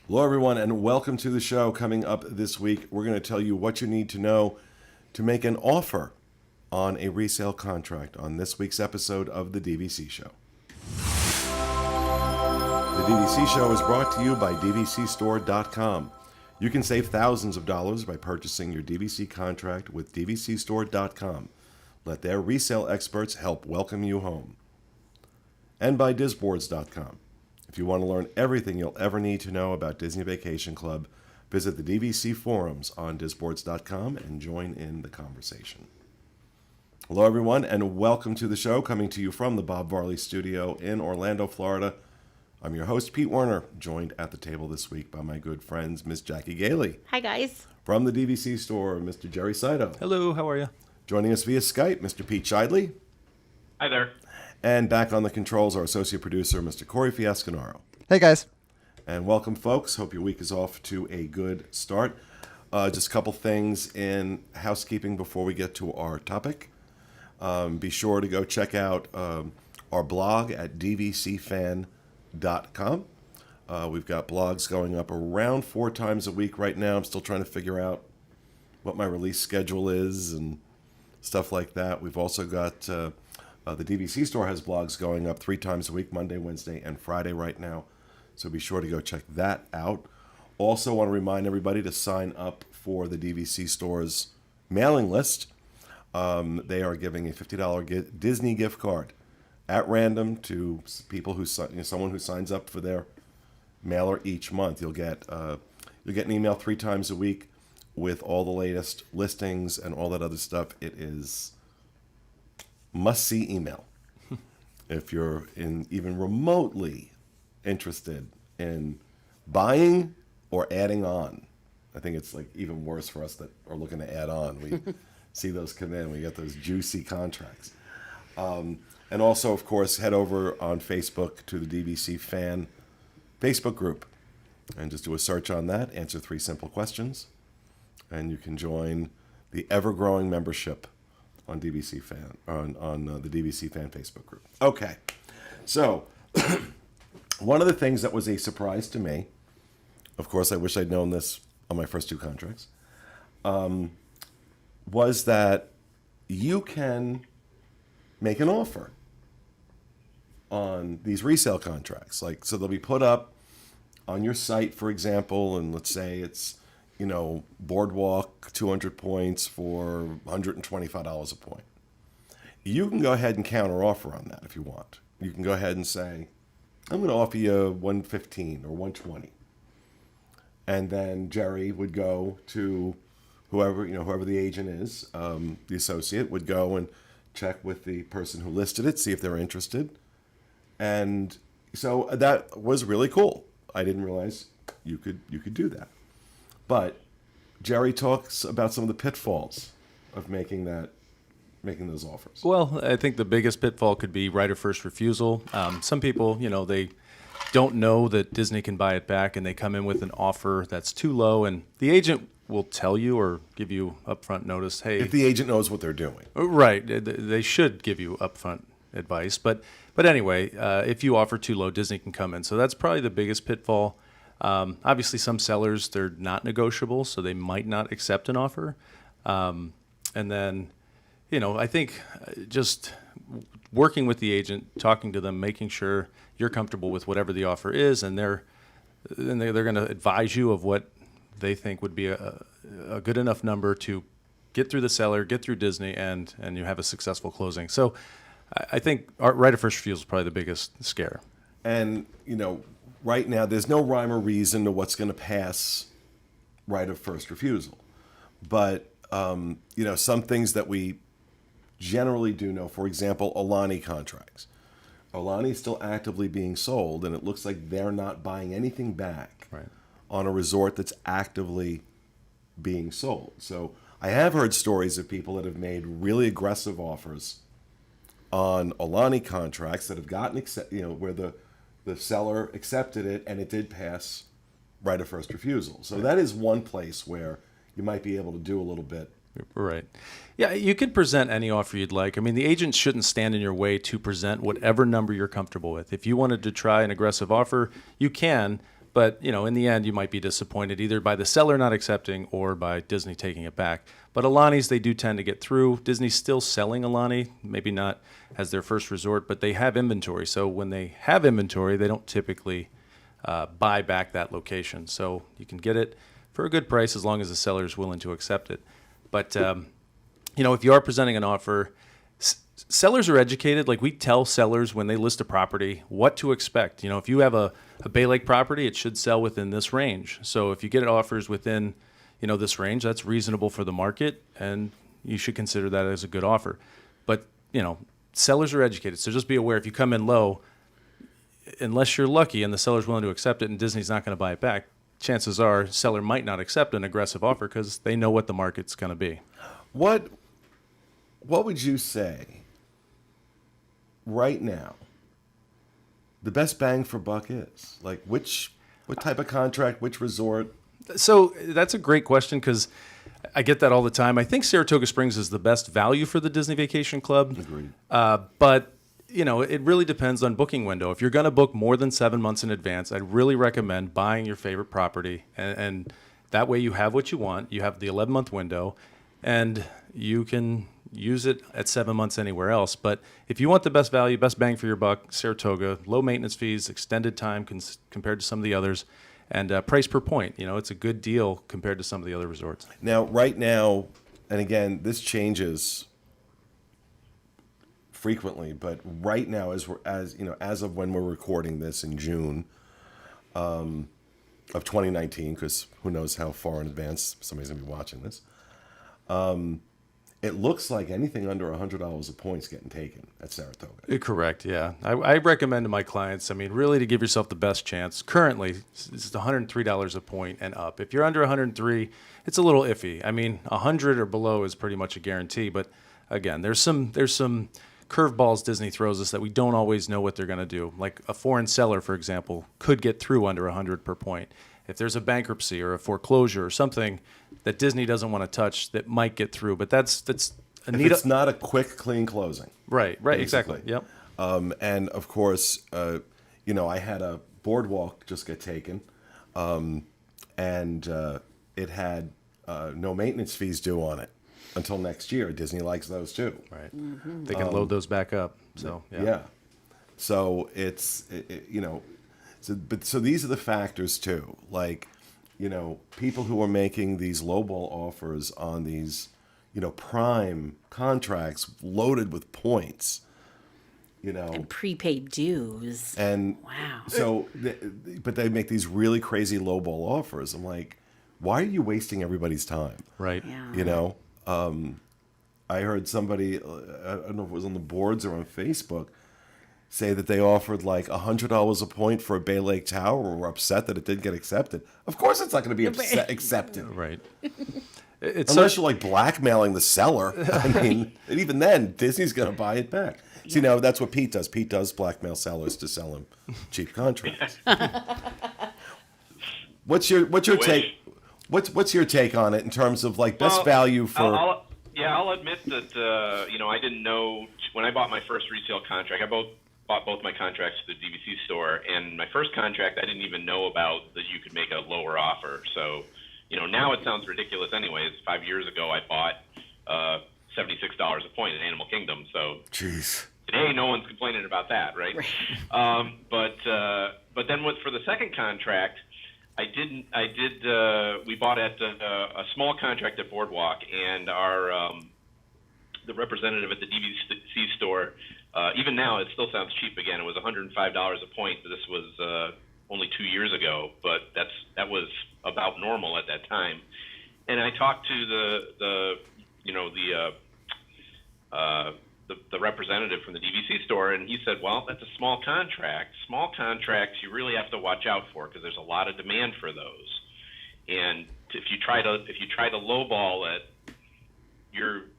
Hello, everyone, and welcome to the show. Coming up this week, we're going to tell you what you need to know to make an offer on a resale contract on this week's episode of the DVC Show. The DVC Show is brought to you by DVCstore.com. You can save thousands of dollars by purchasing your DVC contract with DVCstore.com. Let their resale experts help welcome you home. And by DisBoards.com. If you want to learn everything you'll ever need to know about Disney Vacation Club, visit the DVC forums on disboards.com and join in the conversation. Hello, everyone, and welcome to the show, coming to you from the Bob Varley Studio in Orlando, Florida. I'm your host, Pete Werner, joined at the table this week by my good friends, Miss Jackie Gailey. Hi, guys. From the DVC store, Mr. Jerry Saito. Hello, how are you? Joining us via Skype, Mr. Pete Shidley. Hi there. And back on the controls, our associate producer, Mr. Corey Fiasconaro. Hey, guys. And welcome, folks. Hope your week is off to a good start. Just a couple things in housekeeping before we get to our topic. Be sure to go check out our blog at dvcfan.com. We've got blogs going up around 4 times a week right now. I'm still trying to figure out what my release schedule is and stuff like that. We've also got the DVC store has blogs going up 3 times a week, Monday, Wednesday, and Friday right now. So be sure to go check that out. Also want to remind everybody to sign up for the DVC store's mailing list. They are giving a $50 Disney gift card at random to people who someone who signs up for their mailer each month. You'll get an email 3 times a week with all the latest listings and all that other stuff. It is must-see email if you're even remotely interested in buying or adding on. I think it's like even worse for us that are looking to add on. We see those come in. We get those juicy contracts. And also, of course, head over on Facebook to the DVC Fan Facebook group and just do a search on that. Answer 3 simple questions, and you can join the ever-growing membership on DVC Fan on the DVC Fan Facebook group. Okay, so one of the things that was a surprise to me, of course, I wish I'd known this on my first 2 contracts, was that you can make an offer on these resale contracts. So they'll be put up on your site, for example, and let's say it's, Boardwalk 200 points for $125 a point. You can go ahead and counter offer on that if you want. You can go ahead and say, I'm going to offer you 115 or 120. And then Jerry would go to whoever the agent is, the associate would go and check with the person who listed it, see if they're interested. And so that was really cool. I didn't realize you could do that. But Jerry talks about some of the pitfalls of making those offers. Well, I think the biggest pitfall could be right of first refusal. Some people, they don't know that Disney can buy it back, and they come in with an offer that's too low, and the agent will tell you or give you upfront notice, hey. If the agent knows what they're doing. Right. They should give you upfront advice. But anyway, if you offer too low, Disney can come in. So that's probably the biggest pitfall. Obviously, some sellers, they're not negotiable, so they might not accept an offer. And then, I think just working with the agent, talking to them, making sure you're comfortable with whatever the offer is, and they're going to advise you of what they think would be a good enough number to get through the seller, get through Disney, and you have a successful closing. So I think our right of first refusal is probably the biggest scare. And, right now, there's no rhyme or reason to what's going to pass right of first refusal. But, some things that we generally do know, for example, Aulani contracts. Aulani is still actively being sold, and it looks like they're not buying anything back on a resort that's actively being sold. So I have heard stories of people that have made really aggressive offers on Aulani contracts that have gotten, where the seller accepted it and it did pass right of first refusal. So that is one place where you might be able to do a little bit. Right. Yeah, you can present any offer you'd like. I mean, the agent shouldn't stand in your way to present whatever number you're comfortable with. If you wanted to try an aggressive offer, you can, But, in the end, you might be disappointed either by the seller not accepting or by Disney taking it back. But Alani's, they do tend to get through. Disney's still selling Alani, maybe not as their first resort, but they have inventory. So when they have inventory, they don't typically buy back that location. So you can get it for a good price as long as the seller is willing to accept it. But, if you are presenting an offer, sellers are educated. Like, we tell sellers when they list a property what to expect. If you have a Bay Lake property, it should sell within this range. So if you get offers within, this range, that's reasonable for the market, and you should consider that as a good offer. But, sellers are educated. So just be aware, if you come in low, unless you're lucky and the seller's willing to accept it and Disney's not going to buy it back, chances are seller might not accept an aggressive offer because they know what the market's going to be. What would you say right now the best bang for buck is? Like, what type of contract, which resort? So that's a great question because I get that all the time. I think Saratoga Springs is the best value for the Disney Vacation Club. Agreed. But, it really depends on booking window. If you're going to book more than 7 months in advance, I'd really recommend buying your favorite property. And that way you have what you want. You have the 11-month window, and you can use it at 7 months anywhere else. But if you want the best value, best bang for your buck, Saratoga, low maintenance fees, extended time compared to some of the others, and price per point. It's a good deal compared to some of the other resorts. Now, right now, and again, this changes frequently, but right now, as of when we're recording this in June of 2019, because who knows how far in advance somebody's gonna be watching this. It looks like anything under $100 a point is getting taken at Saratoga. Correct, yeah. I recommend to my clients, really to give yourself the best chance. Currently, it's $103 a point and up. If you're under 103, it's a little iffy. 100 or below is pretty much a guarantee. But again, there's some curveballs Disney throws us that we don't always know what they're going to do. Like a foreign seller, for example, could get through under 100 per point. If there's a bankruptcy or a foreclosure or something that Disney doesn't want to touch, that might get through. But that's a neat. It's not a quick, clean closing. Right, exactly. Yep. And of course, I had a boardwalk just get taken, and it had no maintenance fees due on it until next year. Disney likes those too. Right. They can load those back up. So yeah. So So these are the factors too. Like, people who are making these lowball offers on these, prime contracts loaded with points, and prepaid dues. And wow. So, but they make these really crazy lowball offers. I'm like, why are you wasting everybody's time? Right. Yeah. I heard somebody, I don't know if it was on the boards or on Facebook, say that they offered like $100 a point for a Bay Lake Tower, or were upset that it didn't get accepted. Of course it's not going to be accepted. Right. Unless you're like blackmailing the seller. And even then, Disney's going to buy it back. Yeah. See, now that's what Pete does. Pete does blackmail sellers to sell him cheap contracts. What's your take? What's your take on it in terms of like best value for? I'll admit that I didn't know when I bought my first resale contract. I bought both my contracts to the DVC store, and my first contract I didn't even know about that you could make a lower offer. So, now it sounds ridiculous. Anyways, 5 years ago I bought $76 a point in Animal Kingdom. So, jeez. Today no one's complaining about that, right? But then for the second contract, we bought at a small contract at Boardwalk, and our the representative at the DVC store, even now it still sounds cheap again. It was $105 a point. This was only 2 years ago, but that was about normal at that time. And I talked to the representative from the DVC store, and he said, well, that's a small contract. Small contracts you really have to watch out for because there's a lot of demand for those. And if you try to lowball it,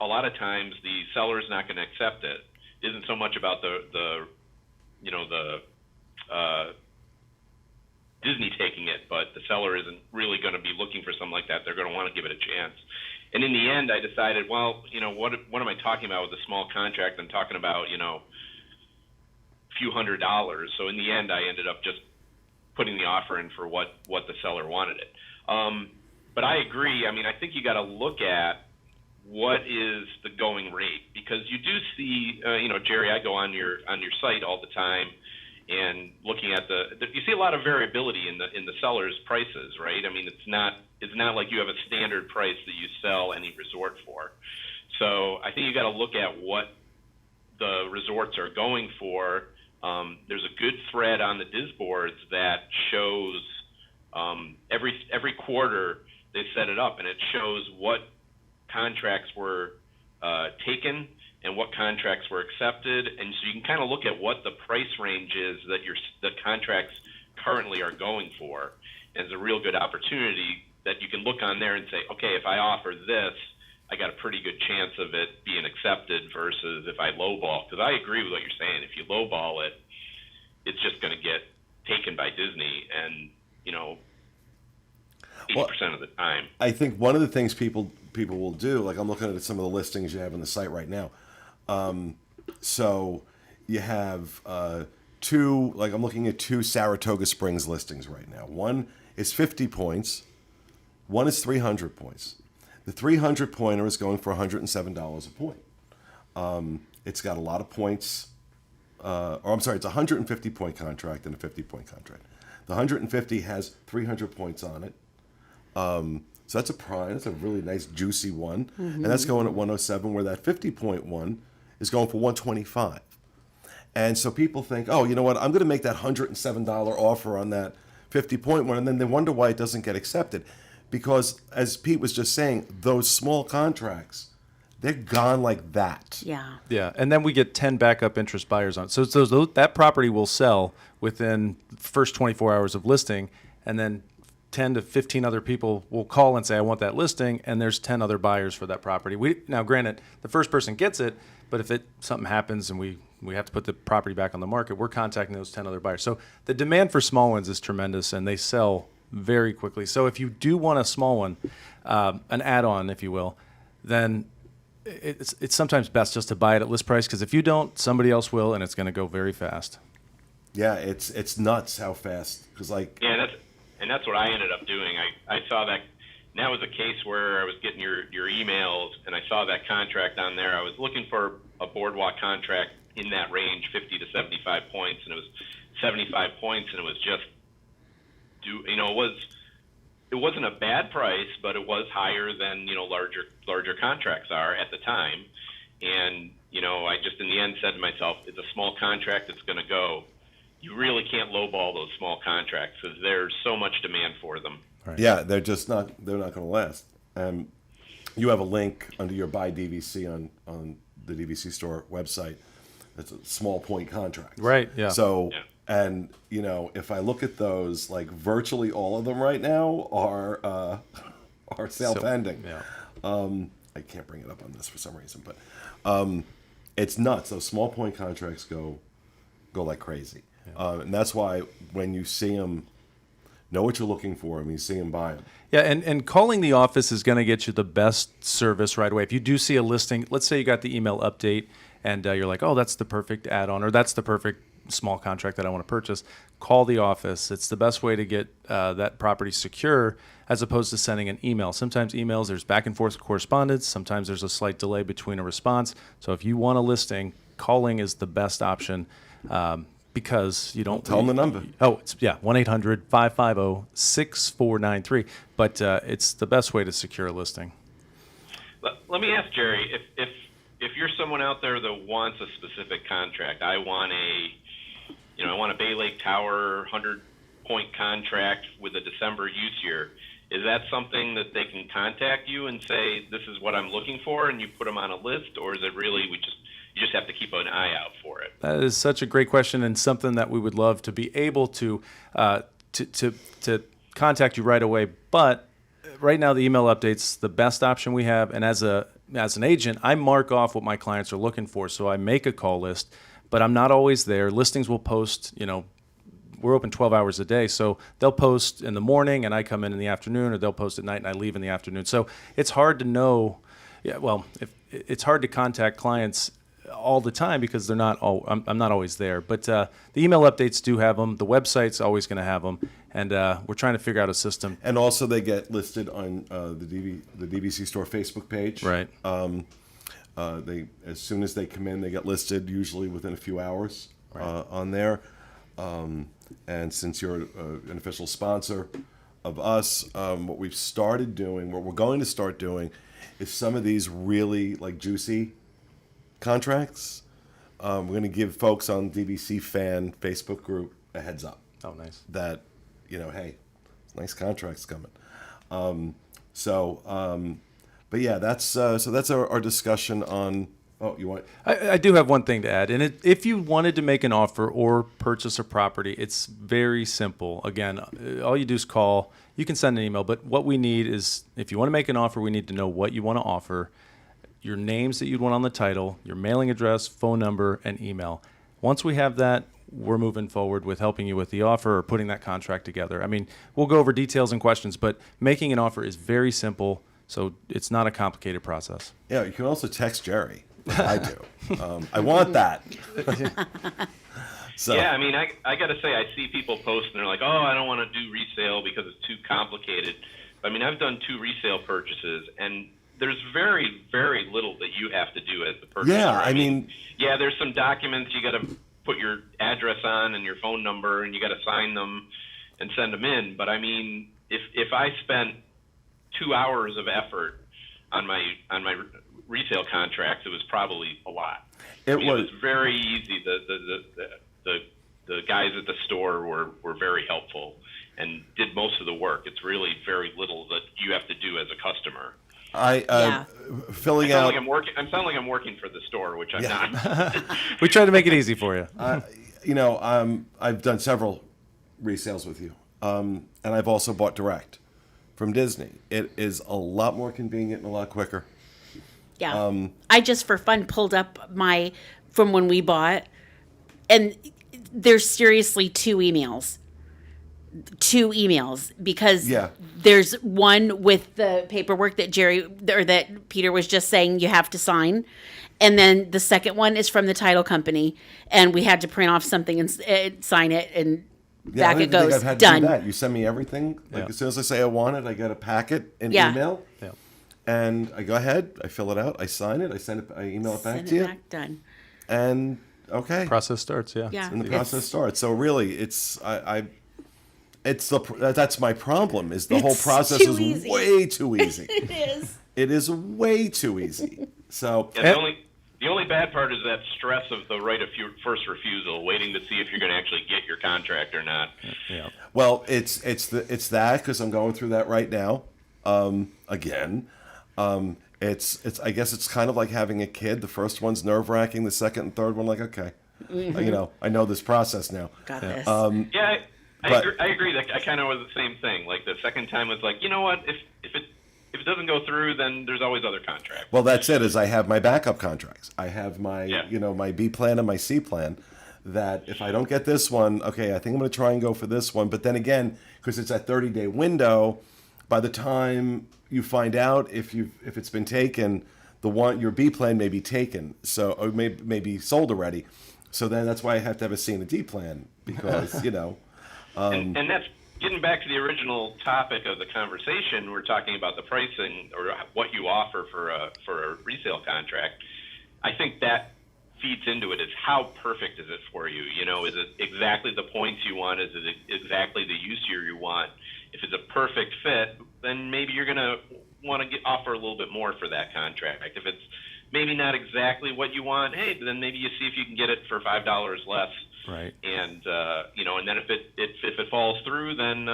a lot of times the seller's not going to accept it. It isn't so much about the Disney taking it, but the seller isn't really going to be looking for something like that. They're going to want to give it a chance. And in the end, I decided, well, what am I talking about with a small contract? I'm talking about, a few $100s. So in the end, I ended up just putting the offer in for what the seller wanted it. But I agree. I mean, I think you got to look at what is the going rate, because you do see, Jerry, I go on your site all the time, and looking at you see a lot of variability in the seller's prices, right? I mean, it's not like you have a standard price that you sell any resort for. So I think you got to look at what the resorts are going for. There's a good thread on the Disboards that shows every quarter they set it up, and it shows what contracts were taken and what contracts were accepted, and so you can kind of look at what the price range is that the contracts currently are going for. And it's a real good opportunity that you can look on there and say, okay, if I offer this, I got a pretty good chance of it being accepted versus if I lowball. Because I agree with what you're saying. If you lowball it, it's just going to get taken by Disney, and 80% of the time. I think one of the things people will do, like I'm looking at some of the listings you have on the site right now. So you have two, like I'm looking at two Saratoga Springs listings right now. One is 50 points. One is 300 points. The 300 pointer is going for $107 a point. It's got a lot of points. It's a 150 point contract and a 50 point contract. The 150 has 300 points on it. So that's a prime. That's a really nice, juicy one. And that's going at 107, where that 50 point one is going for 125. And so people think, oh, you know what? I'm going to make that $107 offer on that 50 point one. And then they wonder why it doesn't get accepted. Because, as Pete was just saying, those small contracts, they're gone like that. Yeah. Yeah, and then we get 10 backup interest buyers on it. So that property will sell within the first 24 hours of listing, and then 10 to 15 other people will call and say, I want that listing, and there's 10 other buyers for that property. Now, granted, the first person gets it, but if something happens and we have to put the property back on the market, we're contacting those 10 other buyers. So the demand for small ones is tremendous, and they sell very quickly. So if you do want a small one, an add-on, if you will, then it's sometimes best just to buy it at list price, because if you don't, somebody else will, and it's going to go very fast. Yeah, it's nuts how fast. Because that's what I ended up doing. I saw that, and that was a case where I was getting your emails, and I saw that contract on there. I was looking for a boardwalk contract in that range, 50 to 75 points, and it was 75 points, and it was just it wasn't a bad price, but it was higher than larger contracts are at the time. And I just in the end said to myself, it's a small contract, it's going to go. You really can't lowball those small contracts because there's so much demand for them. Right. Yeah, they're not going to last. You have a link under your buy DVC on the DVC store website. It's a small point contract. Right. Yeah. So. Yeah. And if I look at those, like virtually all of them right now are sale pending. Yeah. I can't bring it up on this for some reason, but it's nuts. Those small point contracts go like crazy, and that's why when you see them, know what you're looking for, and you see them, buy them. Yeah, and calling the office is going to get you the best service right away. If you do see a listing, let's say you got the email update, and you're like, oh, that's the perfect add-on, or that's the perfect small contract that I want to purchase, call the office. It's the best way to get that property secure, as opposed to sending an email. Sometimes emails, there's back and forth correspondence. Sometimes there's a slight delay between a response. So if you want a listing, calling is the best option, because you don't... Tell them the number. Oh, it's 1-800-550-6493. But it's the best way to secure a listing. Let me ask Jerry, if you're someone out there that wants a specific contract, I want a Bay Lake Tower 100-point contract with a December use year. Is that something that they can contact you and say, this is what I'm looking for, and you put them on a list? Or is it really you just have to keep an eye out for it? That is such a great question, and something that we would love to be able to contact you right away. But right now, the email update's the best option we have. And as an agent, I mark off what my clients are looking for. So I make a call list, but I'm not always there. Listings will post, we're open 12 hours a day. So they'll post in the morning and I come in the afternoon, or they'll post at night and I leave in the afternoon. So it's hard to know. Yeah, well, it's hard to contact clients all the time because they're not all. I'm not always there. But the email updates do have them. The website's always going to have them, and we're trying to figure out a system. And also, they get listed on the DVC store Facebook page. Right. They as soon as they come in, they get listed usually within a few hours on there. And since you're an official sponsor of us, what we've started doing, what we're going to start doing, is some of these really like juicy contracts. We're going to give folks on DVC fan Facebook group a heads up. Oh, nice. That, hey, nice contracts coming. But yeah, that's our discussion on. Oh, you want? I do have one thing to add, and if you wanted to make an offer or purchase a property, it's very simple. Again, all you do is call. You can send an email, but what we need is, if you want to make an offer, we need to know what you want to offer, your names that you'd want on the title, your mailing address, phone number, and email. Once we have that, we're moving forward with helping you with the offer or putting that contract together. I mean, we'll go over details and questions, but making an offer is very simple, so it's not a complicated process. Yeah, you can also text Jerry. Like I do. I want that. So. Yeah, I mean, I got to say, I see people post and they're like, oh, I don't want to do resale because it's too complicated. I mean, I've done 2 resale purchases, and there's very, very little that you have to do as the purchaser. Yeah, I mean, yeah, there's some documents you got to put your address on and your phone number, and you got to sign them and send them in. But I mean, if I spent 2 hours of effort on my resale contracts, it was probably a lot. It was very easy. The guys at the store were very helpful and did most of the work. It's really very little that you have to do as a customer. Filling out. I sound like I'm working for the store, which I'm not. We try to make it easy for you. I've done several resales with you, and I've also bought direct from Disney. It is a lot more convenient and a lot quicker. Yeah. I just for fun pulled up from when we bought, and there's seriously 2 emails. 2 emails because there's one with the paperwork that that Peter was just saying you have to sign. And then the second one is from the title company, and we had to print off something and sign it, and back it goes. I've had done. To do that. You send me everything. As soon as I say I want it, I get a packet in email. Yeah. And I go ahead, I fill it out, I sign it, I email it back to you. Done. And okay. Process starts, yeah. And the process starts. So really, that's my problem. Is the whole process is easy. way too easy. It is. It is way too easy. So the only bad part is that stress of the right of first refusal, waiting to see if you're going to actually get your contract or not. Yeah. Well, it's that because I'm going through that right now. Again. It's I guess it's kind of like having a kid. The first one's nerve-wracking. The second and third one, like, okay, I know this process now. Got this. I agree. That I kind of was the same thing. Like the second time was like, you know what? If it doesn't go through, then there's always other contracts. Well, that's it. Is I have my backup contracts. I have my my B plan and my C plan. That if I don't get this one, okay, I think I'm going to try and go for this one. But then again, because it's that 30-day window, by the time you find out if it's been taken, your B plan may be taken, so or may be sold already. So then that's why I have to have a C and a D plan because and that's getting back to the original topic of the conversation. We're talking about the pricing or what you offer for a resale contract. I think that feeds into it. Is how perfect is it for you? Is it exactly the points you want? Is it exactly the use year you want? If it's a perfect fit, then maybe you're going to want to offer a little bit more for that contract. If it's maybe not exactly what you want, hey, then maybe you see if you can get it for $5 less. Right. And and then if it falls through, then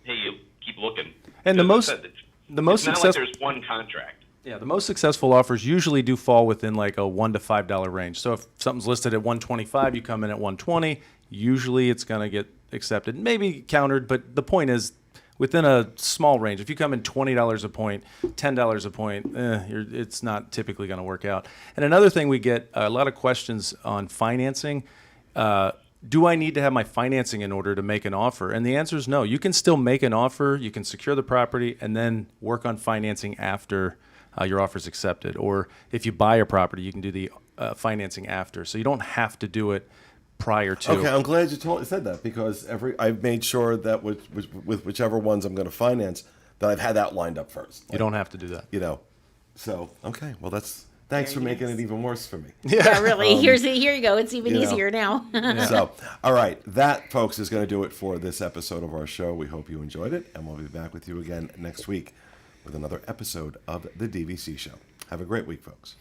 hey, you keep looking. And the most it's not successful. like there's one contract. Yeah, the most successful offers usually do fall within like a $1 to $5 range. So if something's listed at $125, you come in at $120. Usually it's going to get accepted, maybe countered, but the point is within a small range. If you come in $20 a point, $10 a point, it's not typically going to work out. And another thing, we get a lot of questions on financing. Do I need to have my financing in order to make an offer? And the answer is no. You can still make an offer, you can secure the property, and then work on financing after your offer is accepted. Or if you buy a property, you can do the financing after. So you don't have to do it prior to. Okay, I'm glad you said that, because I've made sure that with whichever ones I'm going to finance, that I've had that lined up first. You don't have to do that. You know, so okay. Well, thanks for making it even worse for me. Yeah, really. Here you go. It's even you know. easier now. So, all right, that, folks, is going to do it for this episode of our show. We hope you enjoyed it, and we'll be back with you again next week with another episode of the DVC Show. Have a great week, folks.